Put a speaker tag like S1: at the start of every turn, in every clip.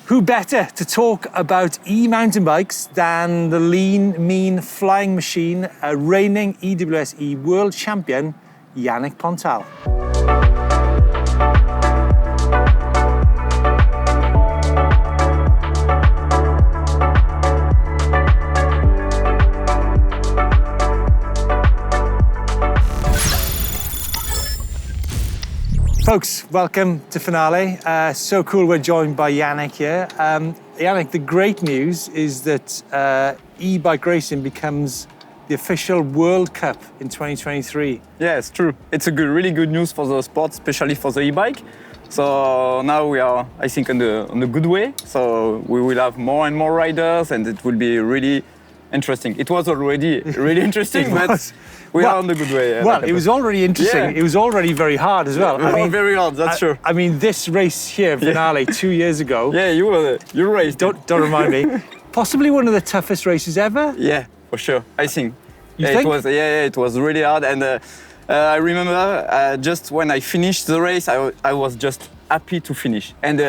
S1: Who better to talk about e-mountain bikes than the lean, mean flying machine, a reigning E-EWS World Champion, Yannick Pontal. Folks, welcome to Finale. So cool we're joined by Yannick here. Yannick, the great news is that e-bike racing becomes the official World Cup in 2023.
S2: Yeah, it's true. It's a really good news for the sport, especially for the e-bike. So now we are, I think, on the good way. So we will have more and more riders and it will be really interesting. It was already really interesting, but we are on the good way.
S1: Well, it was already interesting. Yeah. It was already very hard as well.
S2: I mean, very hard, that's true.
S1: I mean, this race here, Finale, 2 years ago.
S2: Yeah, you raced.
S1: Don't remind me. Possibly one of the toughest races ever.
S2: Yeah, for sure. I think.
S1: You think?
S2: It was really hard. And I remember just when I finished the race, I was just happy to finish. And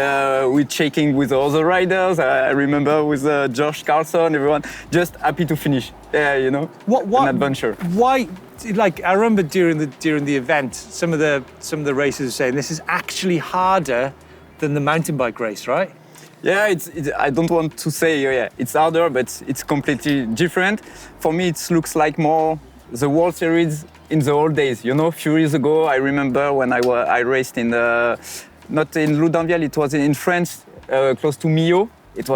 S2: we're checking with the other riders. I remember with Josh Carlson, everyone, just happy to finish. Yeah, you know, an adventure.
S1: Why? Like I remember during the event, some of the racers were saying this is actually harder than the mountain bike race, right?
S2: Yeah, I don't want to say it's harder, but it's completely different. For me, it looks like more the World Series in the old days. You know, a few years ago, I remember when I raced in not in Loudainville, it was in France, close to Millau. It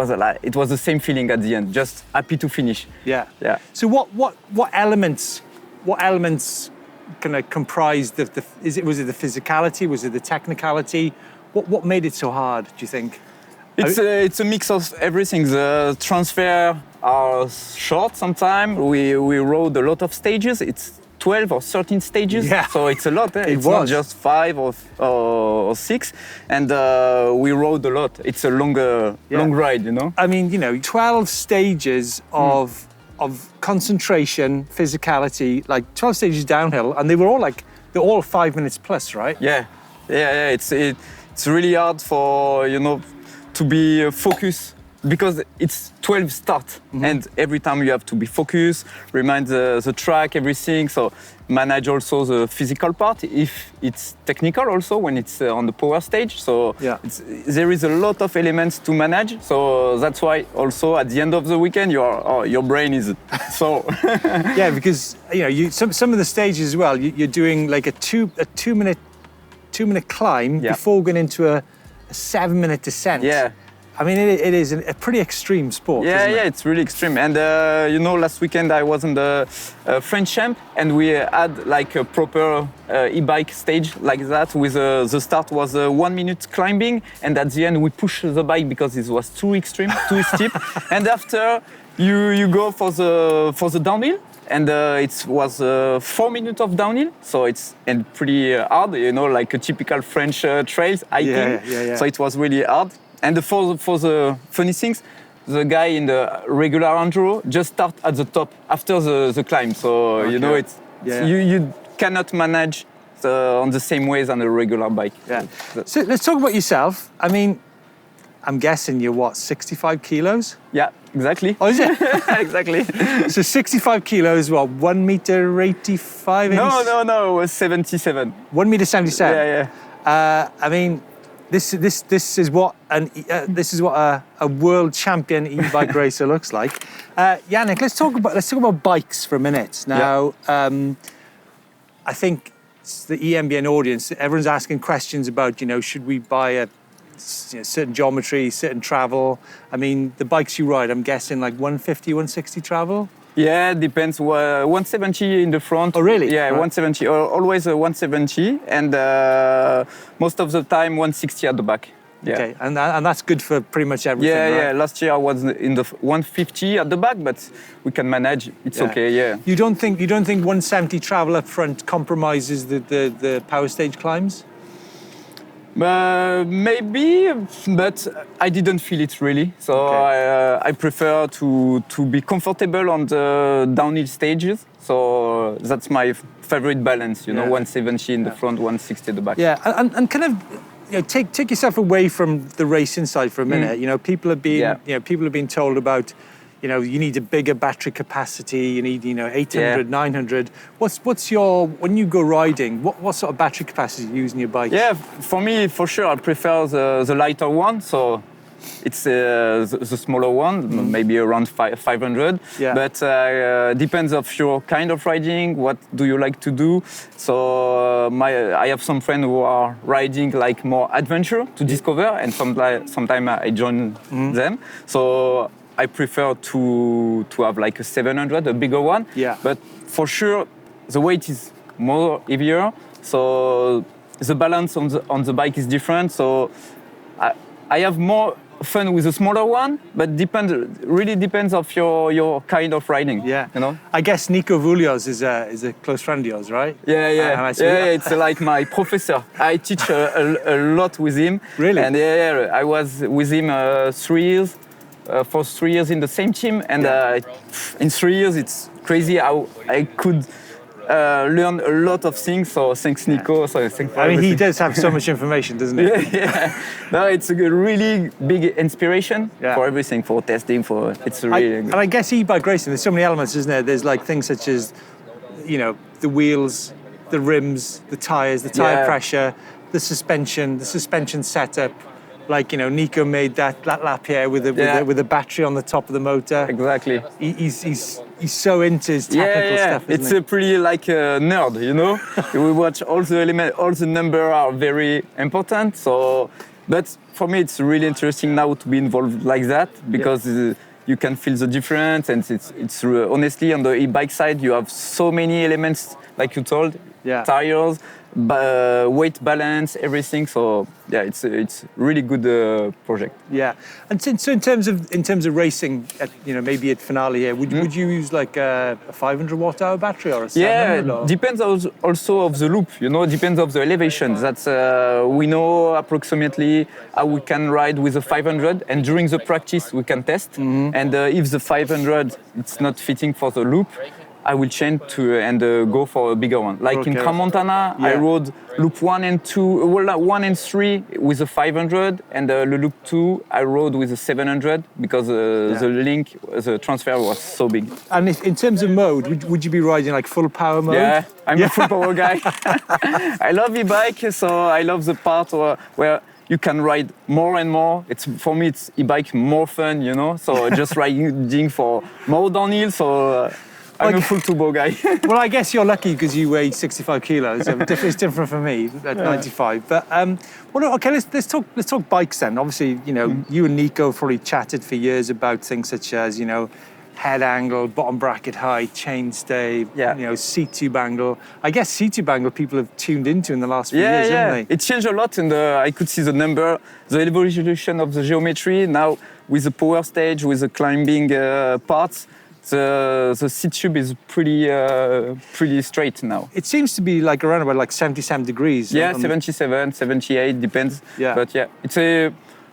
S2: was the same feeling at the end, just happy to finish.
S1: Yeah.
S2: Yeah.
S1: So what elements kind of comprised was it the physicality? Was it the technicality? What made it so hard, do you think?
S2: It's a mix of everything. The transfer are short sometimes. We rode a lot of stages. It's 12 or 13 stages, so it's a lot. It's not just 5 or 6, and we rode a lot. It's a long ride, you know.
S1: I mean, you know, 12 stages of concentration, physicality, like 12 stages downhill, and they're all 5 minutes plus, right?
S2: Yeah. It's really hard for to be focused. Because it's 12 start, and every time you have to be focused, remind the track, everything. So manage also the physical part, if it's technical also when it's on the power stage. So there is a lot of elements to manage. So that's why also at the end of the weekend, your brain is so.
S1: Yeah, because some of the stages as well, you're doing like a two minute climb before going into a 7-minute descent.
S2: Yeah.
S1: I mean, it is a pretty extreme sport, isn't it?
S2: Yeah, it's really extreme. And, last weekend I was on the French Champ and we had like a proper e-bike stage like that with the start was 1 minute climbing and at the end we pushed the bike because it was too extreme, too steep. And after you go for the downhill and it was 4 minutes of downhill. So it's pretty hard, like a typical French trails hiking.
S1: Yeah.
S2: So it was really hard. And for the funny things, the guy in the regular Enduro just start at the top after the climb. So, you cannot manage on the same way as on a regular bike.
S1: Yeah. So let's talk about yourself. I mean, I'm guessing you're 65 kilos?
S2: Yeah, exactly.
S1: Oh, is it?
S2: Exactly.
S1: So 65 kilos, 1 meter 85 inches?
S2: No, it was 77.
S1: 1 meter 77?
S2: Yeah.
S1: I mean, this is what a world champion e-bike racer looks like. Yannick, let's talk about bikes for a minute. Now, I think it's the EMBN audience. Everyone's asking questions about, should we buy a certain geometry, certain travel. I mean, the bikes you ride, I'm guessing like 150, 160 travel?
S2: Yeah, depends. 170 in the front.
S1: Oh, really?
S2: Yeah, right. 170. Always 170, and most of the time 160 at the back. Yeah.
S1: Okay, and that's good for pretty much everything.
S2: Yeah,
S1: right?
S2: yeah. Last year I was in the 150 at the back, but we can manage. It's okay. Yeah.
S1: You don't think 170 travel up front compromises the power stage climbs?
S2: Maybe, but I didn't feel it really. So okay. I prefer to be comfortable on the downhill stages. So that's my favorite balance, you know, 170 in the front, 160 at the back.
S1: Yeah, and kind of take yourself away from the racing side for a minute. You know, people have been people have been told about, you need a bigger battery capacity. You need 800, 900. What's your, when you go riding? What sort of battery capacity you use in your bike?
S2: Yeah, for me, for sure, I prefer the lighter one. So it's the smaller one, maybe around 500.
S1: Yeah.
S2: But depends of your kind of riding. What do you like to do? So I have some friends who are riding like more adventure to discover, and sometimes I join them. So I prefer to have like a 700, a bigger one.
S1: Yeah.
S2: But for sure, the weight is more heavier. So the balance on the bike is different. So I have more fun with a smaller one, but really depends of your kind of riding.
S1: Yeah.
S2: You know.
S1: I guess Nico Voulios is a close friend of yours, right?
S2: Yeah. It's like my professor. I teach a lot with him.
S1: Really?
S2: And I was with him 3 years. For 3 years in the same team, and in 3 years it's crazy how I could learn a lot of things. So thanks, Nico. So thanks for
S1: he
S2: everything.
S1: does have so much information, doesn't he?
S2: Yeah. No, it's a really big inspiration for everything, for testing, it's really good.
S1: And I guess e-bike racing, there's so many elements, isn't there? There's like things such as, the wheels, the rims, the tires, the tire pressure, the suspension setup. Like, Nico made that lap here with a battery on the top of the motor.
S2: Exactly.
S1: He's so into his technical stuff.
S2: It's a pretty like a nerd, We watch all the elements, all the numbers are very important. So, but for me, it's really interesting now to be involved like that because you can feel the difference, and it's honestly on the e-bike side you have so many elements, like you told, tires. Weight balance, everything. So it's really good project.
S1: Yeah, and so in terms of racing, maybe at finale here, would you use like a 500 watt-hour battery or a 700?
S2: Yeah, depends also of the loop. Depends of the elevation. That's we know approximately how we can ride with a 500, and during the practice we can test. And if the 500 it's not fitting for the loop, I will change and go for a bigger one. Like in Crans-Montana, I rode loop 1 and 1 and 3 with a 500, and loop 2 I rode with a 700 because the transfer was so big.
S1: And in terms of mode, would you be riding like full power mode?
S2: Yeah, I'm a full power guy. I love e-bike, so I love the part where you can ride more and more. For me, it's e-bike more fun, So just riding for more downhill. So. I'm a full turbo guy.
S1: Well, I guess you're lucky because you weigh 65 kilos. It's different from me at 95. But let's talk bikes then. Obviously, you and Nico probably chatted for years about things such as head angle, bottom bracket height, chainstay, seat tube angle. I guess seat tube angle people have tuned into in the last few years, haven't they?
S2: It changed a lot, and I could see the number, the evolution of the geometry. Now with the power stage, with the climbing parts. The seat tube is pretty straight now. It
S1: seems to be like around about like 77 degrees.
S2: Yeah, 77, 78, depends.
S1: Yeah.
S2: But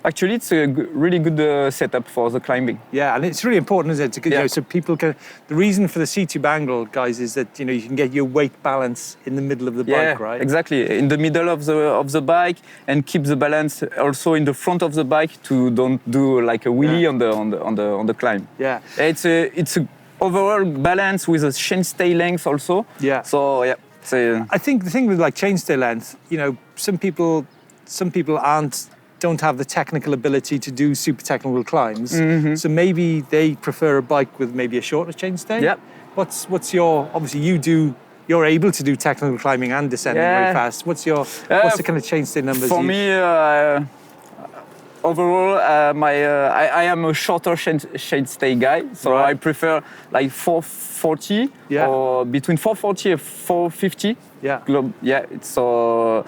S2: it's a really good setup for the climbing.
S1: Yeah, and it's really important, isn't it? So people can. The reason for the seat tube angle, guys, is that you can get your weight balance in the middle of the bike, right?
S2: Exactly, in the middle of the bike, and keep the balance also in the front of the bike to don't do like a wheelie on the climb.
S1: Yeah,
S2: it's a overall balance with a chainstay length also.
S1: Yeah.
S2: So
S1: I think the thing with like chainstay length, some people don't have the technical ability to do super technical climbs. So maybe they prefer a bike with maybe a shorter chainstay.
S2: Yeah.
S1: What's your, obviously you're able to do technical climbing and descending very fast. What's the kind of chainstay numbers?
S2: For me, overall, I am a shorter chainstay guy, so I prefer like 440 or between 440 and 450.
S1: Yeah.
S2: It's so.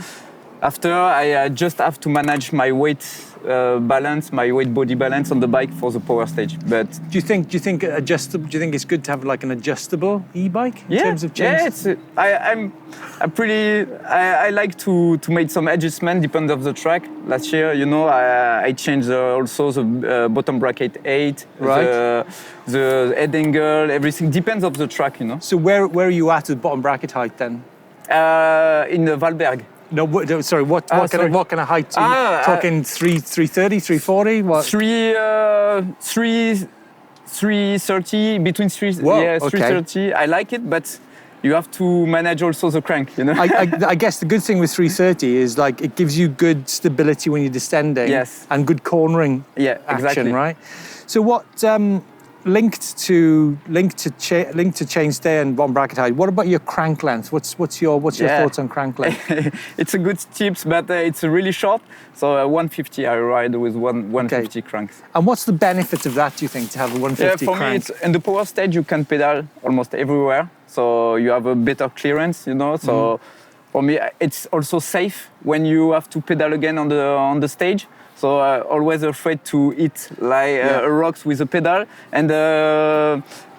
S2: After, I just have to manage my weight balance, my weight body balance on the bike for the power stage. But
S1: do you think adjustable? Do you think it's good to have like an adjustable e-bike in terms of chains?
S2: Yeah, I like to make some adjustment depending of the track. Last year, I changed also the bottom bracket 8,
S1: right?
S2: The head angle, everything depends of the track,
S1: So where are you at with bottom bracket height then?
S2: In the Valberg.
S1: No, sorry. What kind of height? Are you talking 330, 340? What?
S2: 330 between
S1: Whoa,
S2: yeah,
S1: okay.
S2: 330. I like it, but you have to manage also the crank, you know.
S1: I guess the good thing with 330 is like it gives you good stability when you're descending.
S2: Yes.
S1: And good cornering.
S2: Yeah,
S1: action,
S2: exactly.
S1: Right. So what? Linked to chainstay and one bracket height. What about your crank length? What's your thoughts on crank length?
S2: It's a good tips, but it's really short. So 150, I ride with 150 cranks.
S1: And what's the benefit of that? Do you think to have a 150
S2: for
S1: crank?
S2: me, it's in the power stage you can pedal almost everywhere, so you have a better clearance, you know. So for me, it's also safe when you have to pedal again on the stage. So always afraid to hit like rocks with a pedal. And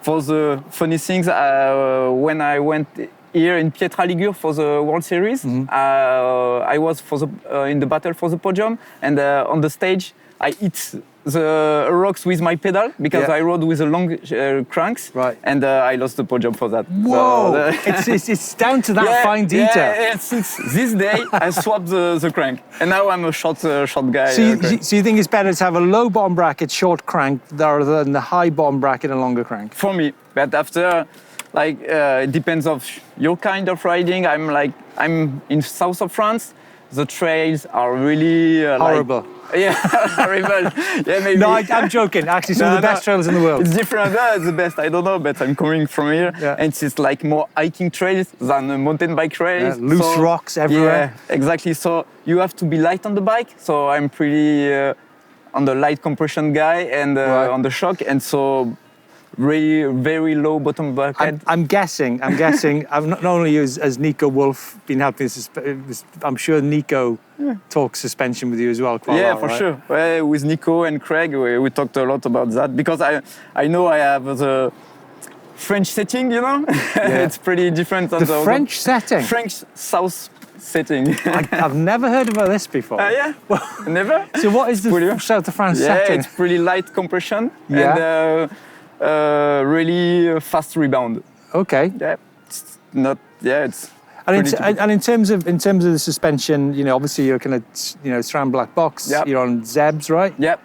S2: for the funny things, when I went here in Pietra Ligure for the World Series, I was in the battle for the podium, and on the stage I hit the rocks with my pedal because I rode with a long cranks,
S1: right.
S2: and I lost the podium for that.
S1: Whoa! So, it's down to that fine detail.
S2: Yeah, since this day I swapped the crank, and now I'm a short guy.
S1: So you think it's better to have a low bottom bracket, short crank, rather than the high bottom bracket and longer crank?
S2: For me, but after, like, it depends of your kind of riding. I'm in south of France. The trails are really
S1: horrible.
S2: Yeah, horrible. Yeah, maybe.
S1: No, I'm joking. Actually, some of the best trails in the world.
S2: It's different. It's the best. I don't know, but I'm coming from here, and it's like more hiking trails than mountain bike trails.
S1: Loose rocks everywhere.
S2: Yeah, exactly. So you have to be light on the bike. So I'm pretty on the light compression guy and on the shock, and so really very low bottom bracket.
S1: I'm guessing. I've not only as Nico Wolf been helping us, I'm sure Nico talks suspension with you as well. Quite a lot,
S2: for
S1: right?
S2: sure. Well, with Nico and Craig, we talked a lot about that because I know I have the French setting, you know. It's pretty different than the
S1: French setting.
S2: French south setting.
S1: I've never heard about this before.
S2: Yeah, never.
S1: So what is the south of France setting?
S2: It's pretty light compression and really fast rebound.
S1: Okay.
S2: Yeah, it's not. Yeah, it's.
S1: And in terms of the suspension, you know, obviously you're kind of, you know, SRAM BlackBox.
S2: Yep.
S1: You're on Zebs, right?
S2: Yep.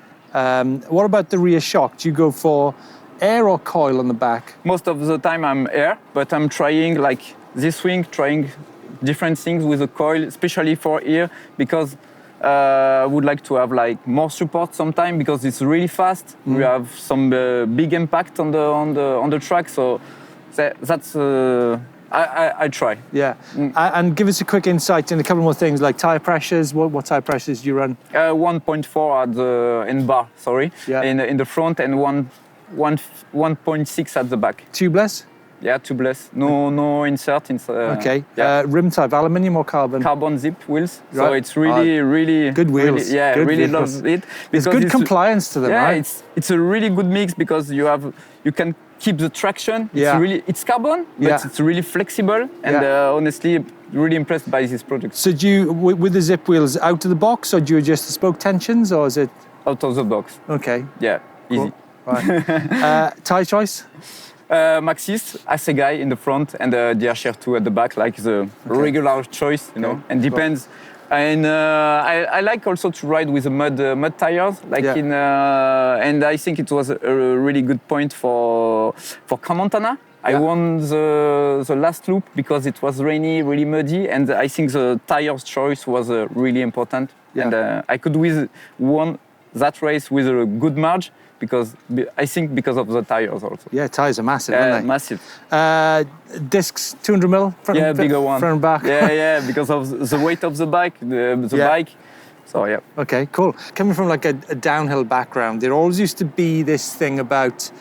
S1: What about the rear shock? Do you go for air or coil on the back?
S2: Most of the time I'm air, but I'm trying like this week, trying different things with a coil, especially for ear, because I would like to have like more support sometime because it's really fast. We have some big impact on the track, so that's I try.
S1: Yeah, and give us a quick insight in a couple more things like tire pressures. What tire pressures do you run?
S2: 1.4 at the in bar, in the front, and 1.6 at the back.
S1: Tubeless?
S2: Yeah, tubeless. No insert.
S1: Okay. Rim type, aluminium or carbon?
S2: Carbon zip wheels. Right. So it's really
S1: good wheels.
S2: Really,
S1: good
S2: really
S1: vehicles.
S2: love it.
S1: There's good compliance to them, right?
S2: Yeah, it's a really good mix because you can keep the traction. It's carbon, but it's really flexible. And honestly, really impressed by this product.
S1: So do you, with the zip wheels, out of the box, or do you adjust the spoke tensions, or is it
S2: out of the box?
S1: Okay.
S2: Yeah, easy.
S1: Cool. Right. Tire choice?
S2: Maxxis, Assegai in the front, and the DR2 at the back, like the regular choice, you know, and depends. And I like also to ride with the mud tires, like and I think it was a really good point for Crans-Montana. I won the last loop because it was rainy, really muddy, and I think the tires choice was really important. And I could won that race with a good margin. Because I think because of the tires also. Yeah,
S1: tires are massive, aren't they?
S2: Massive.
S1: Discs, 200 mil front,
S2: bigger one.
S1: Front and back.
S2: Yeah, because of the weight of the bike, the bike. So yeah.
S1: Okay, cool. Coming from like a downhill background, there always used to be this thing about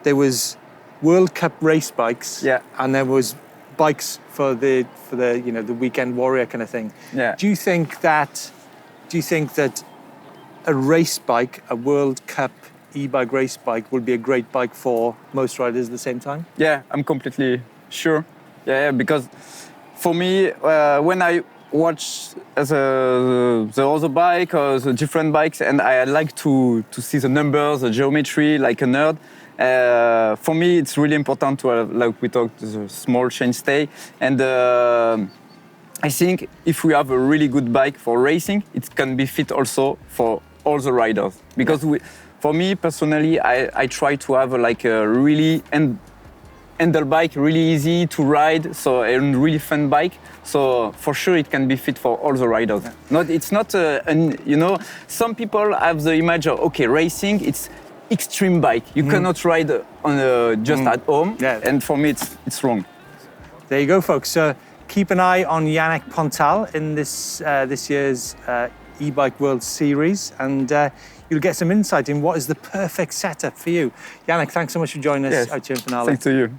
S1: there was World Cup race bikes, and there was bikes for the you know the weekend warrior kind of thing.
S2: Yeah.
S1: Do you think that a race bike, a World Cup e-bike race bike, will be a great bike for most riders at the same time?
S2: Yeah, I'm completely sure. Yeah, because for me, when I watch the other bike or the different bikes, and I like to see the numbers, the geometry, like a nerd. For me, it's really important to have, like we talked, the small chainstay, and I think if we have a really good bike for racing, it can be fit also for all the riders. Because for me personally, I try to have like a really handle bike, really easy to ride, so a really fun bike. So for sure it can be fit for all the riders. It's not, you know, some people have the image of, okay, racing, it's extreme bike. You cannot ride on just at home, and for me it's wrong.
S1: There you go, folks. Keep an eye on Yannick Pontal in this year's e-bike World Series, and you'll get some insight in what is the perfect setup for you. Yannick, thanks so much for joining us out here in finale.
S2: Thanks to you.